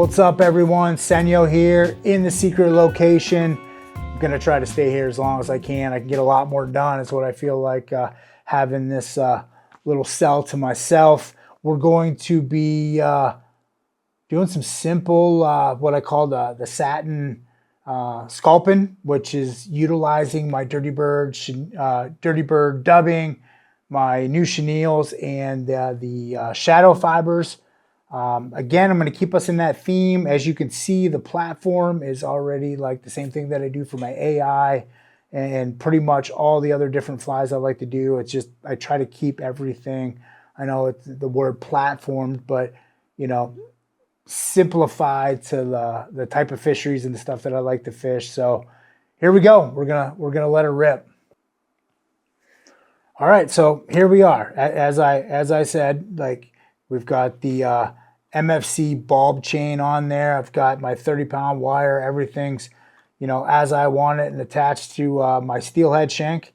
What's up everyone, Senyo here in the secret location. I'm gonna try to stay here as long as I can. I can get a lot more done. It's what I feel like having this little cell to myself. We're going to be doing some simple, what I call the Satin sculpin, which is utilizing my Dirty Bird dubbing, my new chenilles, and the shadow fibers. Again, I'm going to keep us in that theme. As you can see, the platform is already like the same thing that I do for my AI and pretty much all the other different flies I like to do. It's just, I try to keep everything, I know it's the word platform, but you know, simplified to the type of fisheries and the stuff that I like to fish. So here we go. We're gonna let it rip. All right, so here we are. As I said, like we've got the MFC bulb chain on there. I've got my 30-pound wire. Everything's, you know, as I want it and attached to my steelhead shank.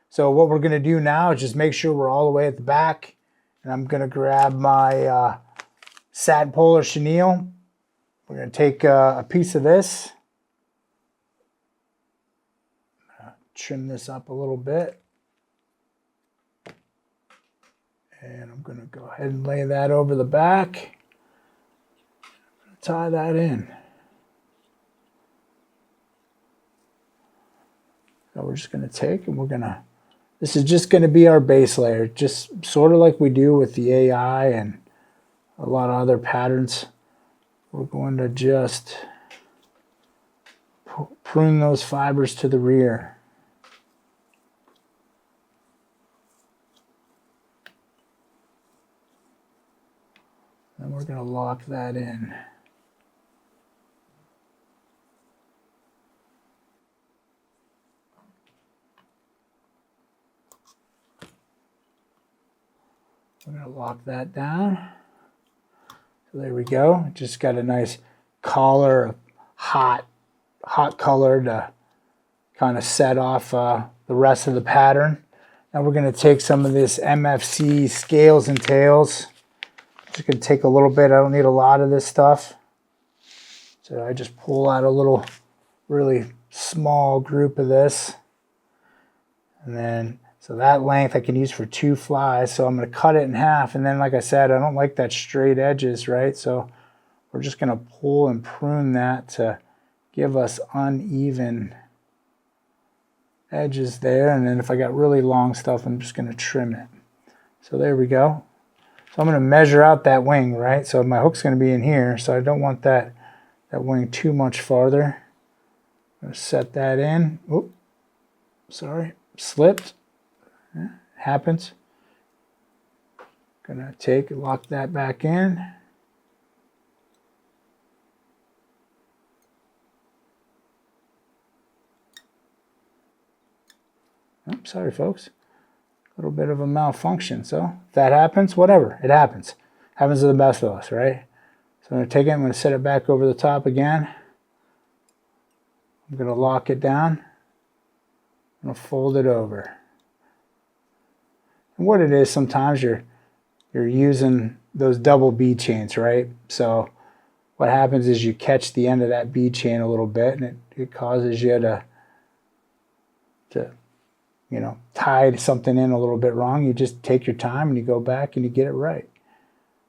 So what we're gonna do now is just make sure we're all the way at the back. And I'm gonna grab my Satin polar chenille. We're gonna take a piece of this. Trim this up a little bit. And I'm gonna go ahead and lay that over the back. Tie that in. So we're just gonna take and this is just gonna be our base layer, just sort of like we do with the AI and a lot of other patterns. We're going to just prune those fibers to the rear. And we're going to lock that in. We're going to lock that down. So there we go. Just got a nice collar, hot color to kind of set off the rest of the pattern. Now we're going to take some of this MFC scales and tails. Just going to take a little bit. I don't need a lot of this stuff. So I just pull out a little, really small group of this. And then, so that length I can use for 2 flies. So I'm going to cut it in half. And then, like I said, I don't like that straight edges, right? So we're just going to pull and prune that to give us uneven edges there. And then if I got really long stuff, I'm just going to trim it. So there we go. So I'm going to measure out that wing, right? So my hook's going to be in here. So I don't want that wing too much farther. I'm going to set that in. Oop, sorry, slipped. Yeah, happens. Gonna lock that back in. Oh, sorry folks, a little bit of a malfunction. So if that happens, whatever, it happens. Happens to the best of us, right? So I'm gonna take it, I'm gonna set it back over the top again. I'm gonna lock it down. I'm gonna fold it over. And what it is, sometimes you're using those double bead chains, right? So what happens is you catch the end of that bead chain a little bit, and it causes you to you know, tie something in a little bit wrong. You just take your time and you go back and you get it right.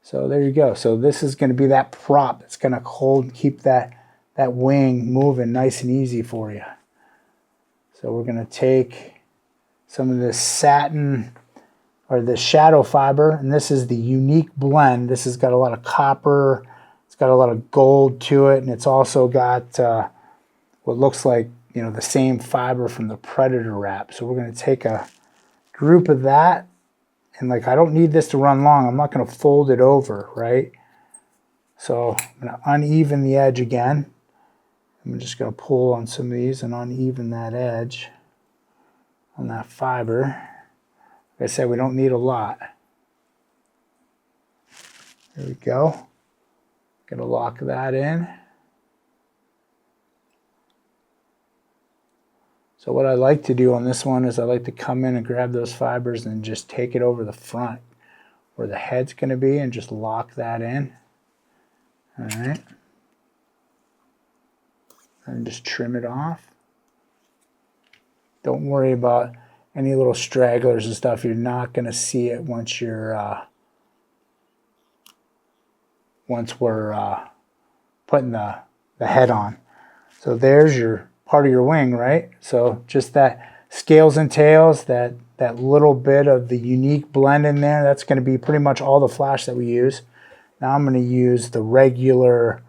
So there you go. So this is going to be that prop that's going to keep that wing moving nice and easy for you. So we're going to take some of this satin or the shadow fiber, and this is the unique blend. This has got a lot of copper, it's got a lot of gold to it, and it's also got what looks like, you know, the same fiber from the predator wrap. So we're going to take a group of that, and like I don't need this to run long. I'm not going to fold it over, right? So I'm going to uneven the edge again. I'm just going to pull on some of these and uneven that edge on that fiber. Like I said, we don't need a lot. There we go. Gonna lock that in. So what I like to do on this one is I like to come in and grab those fibers and just take it over the front where the head's gonna be and just lock that in. All right. and just trim it off. Don't worry about any little stragglers and stuff. You're not going to see it once you're once we're putting the head on. So there's your part of your wing, right? So just that scales and tails, that little bit of the unique blend in there, that's going to be pretty much all the flash that we use. Now I'm going to use the regular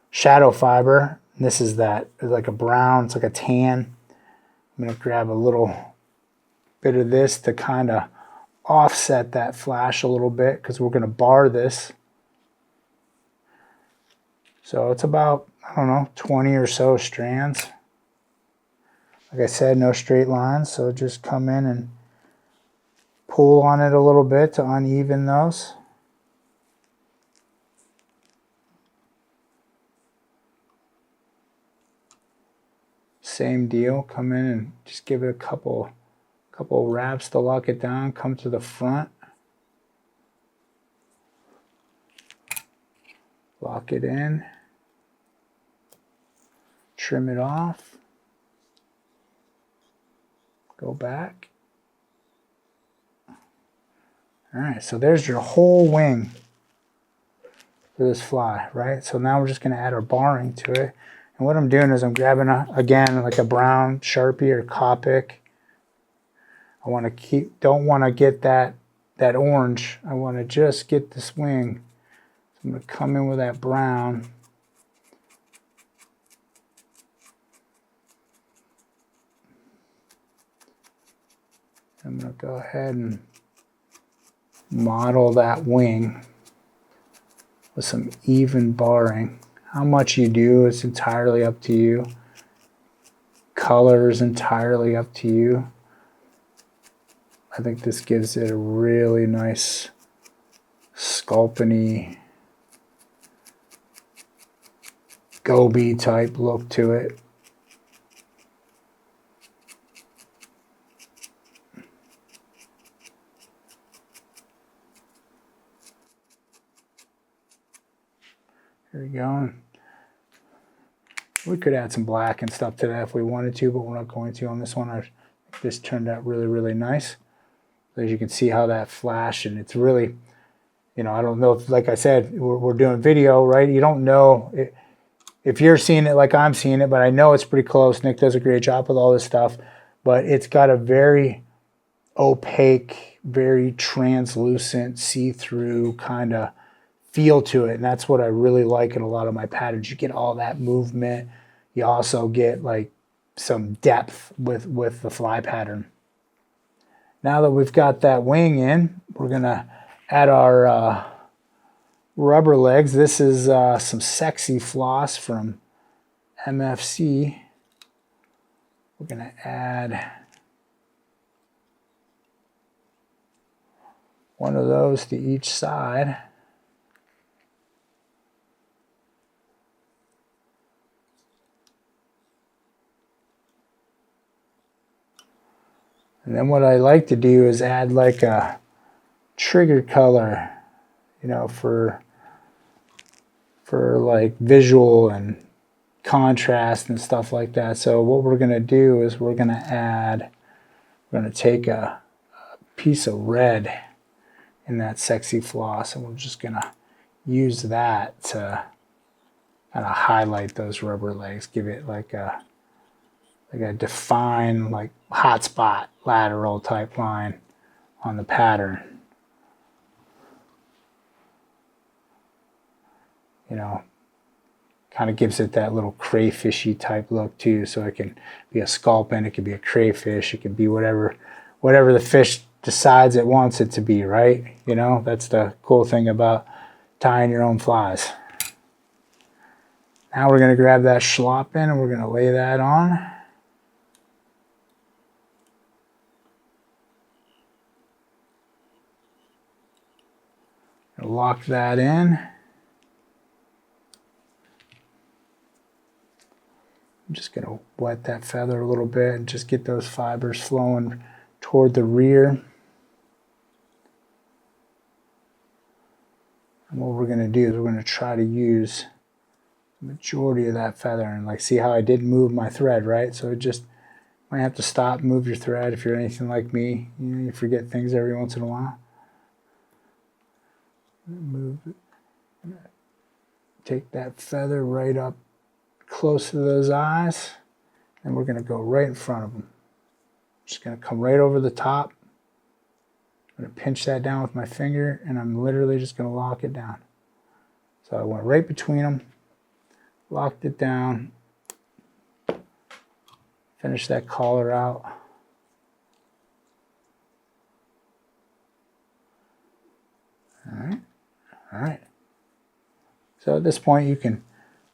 shadow fiber. And this is that, it's like a brown, it's like a tan. I'm going to grab a little bit of this to kind of offset that flash a little bit, because we're going to bar this. So it's about, I don't know, 20 or so strands. Like I said, no straight lines, so just come in and pull on it a little bit to uneven those. Same deal, come in and just give it a couple wraps to lock it down, come to the front. Lock it in. Trim it off. Go back. All right, so there's your whole wing for this fly, right? So now we're just going to add our barring to it. And what I'm doing is I'm grabbing, again, like a brown Sharpie or Copic. I want to don't want to get that orange. I want to just get this wing. So I'm going to come in with that brown. I'm going to go ahead and model that wing with some even barring. How much you do is entirely up to you. Color is entirely up to you. I think this gives it a really nice sculpin-y, goby type look to it. There we go. We could add some black and stuff to that if we wanted to, but we're not going to on this one. This turned out really, really nice. As you can see how that flash, and it's really, you know, I don't know if, like I said, we're doing video, right? You don't know if you're seeing it like I'm seeing it, but I know it's pretty close. Nick does a great job with all this stuff, but it's got a very opaque, very translucent, see-through kind of feel to it, and that's what I really like in a lot of my patterns. You get all that movement. You also get like some depth with the fly pattern. Now that we've got that wing in, we're gonna add our rubber legs. This is some sexy floss from MFC. We're gonna add one of those to each side. And then what I like to do is add like a trigger color, you know, for like visual and contrast and stuff like that. So what we're going to do is we're going to take a piece of red in that sexy floss, and we're just going to use that to kind of highlight those rubber legs, give it like a defined, like hotspot lateral type line on the pattern. You know, kind of gives it that little crayfishy type look too. So it can be a sculpin, it can be a crayfish, it can be whatever the fish decides it wants it to be, right? You know, that's the cool thing about tying your own flies. Now we're going to grab that schlop in and we're going to lay that on. Lock that in. I'm just going to wet that feather a little bit and just get those fibers flowing toward the rear. And what we're going to do is we're going to try to use majority of that feather. And like, see how I didn't move my thread, right? So it just might have to stop, move your thread if you're anything like me. You know, you forget things every once in a while. Move it. Take that feather right up close to those eyes, and we're going to go right in front of them. Just going to come right over the top. I'm going to pinch that down with my finger, and I'm literally just going to lock it down. So I went right between them, locked it down, finish that collar out. All right. So at this point, you can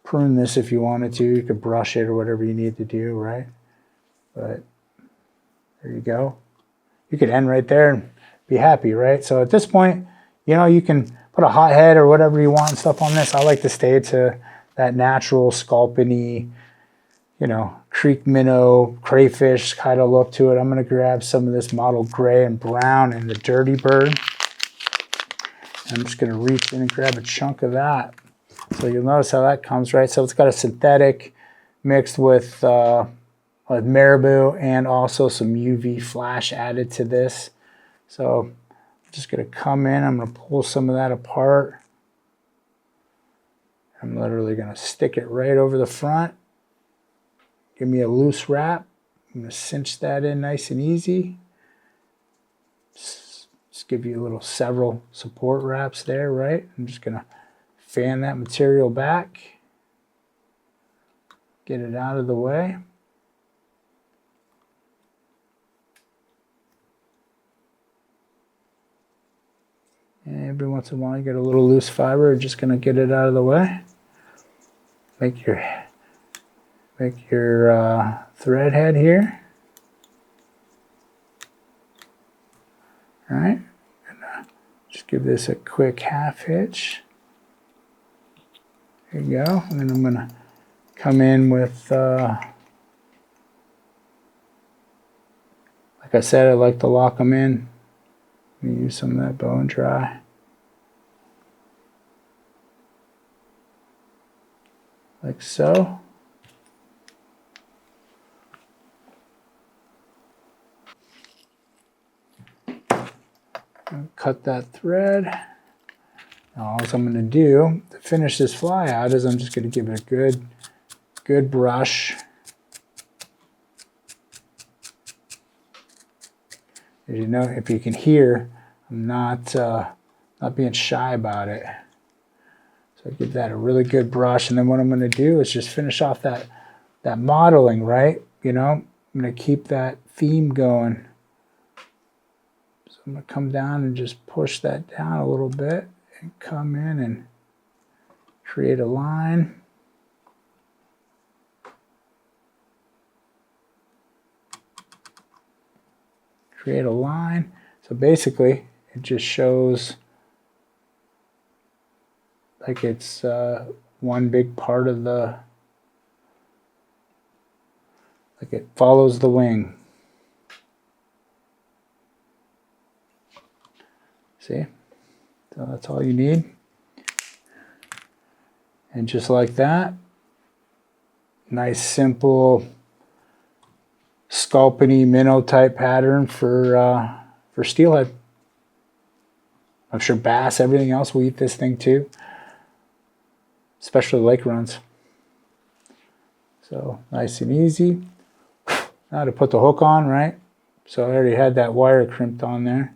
prune this if you wanted to. You could brush it or whatever you need to do, right? But there you go. You could end right there and be happy, right? So at this point, you know, you can put a hot head or whatever you want and stuff on this. I like to stay to that natural sculpin-y, you know, creek minnow, crayfish kind of look to it. I'm going to grab some of this mottled gray and brown and the dirty bird. I'm just going to reach in and grab a chunk of that. So you'll notice how that comes, right? So it's got a synthetic mixed with marabou and also some UV flash added to this. So I'm just going to come in. I'm going to pull some of that apart. I'm literally going to stick it right over the front. Give me a loose wrap. I'm going to cinch that in nice and easy. Just give you a little several support wraps there, right? I'm just going to fan that material back, get it out of the way. And every once in a while you get a little loose fiber, just going to get it out of the way. Make your thread head here. All right, and just give this a quick half hitch. There you go. And then I'm going to come in with, like I said, I like to lock them in. I'm going to use some of that bone dry. Like so. Cut that thread. Now, all I'm going to do to finish this fly out is I'm just going to give it a good brush. As you know, if you can hear, I'm not being shy about it. So I give that a really good brush, and then what I'm going to do is just finish off that modeling, right? You know, I'm going to keep that theme going. So I'm going to come down and just push that down a little bit. And come in and create a line. Create a line. So basically, it just shows like it's one big part of the, like it follows the wing. See? So that's all you need. And just like that, nice simple sculpin-y minnow type pattern for steelhead. I'm sure bass, everything else will eat this thing too, especially lake runs. So nice and easy. Now to put the hook on, right? So I already had that wire crimped on there.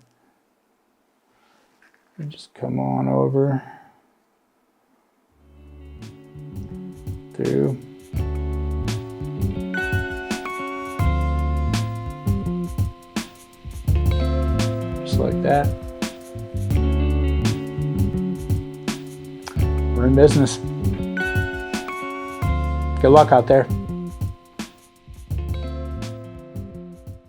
And just come on over through. Just like that. We're in business. Good luck out there.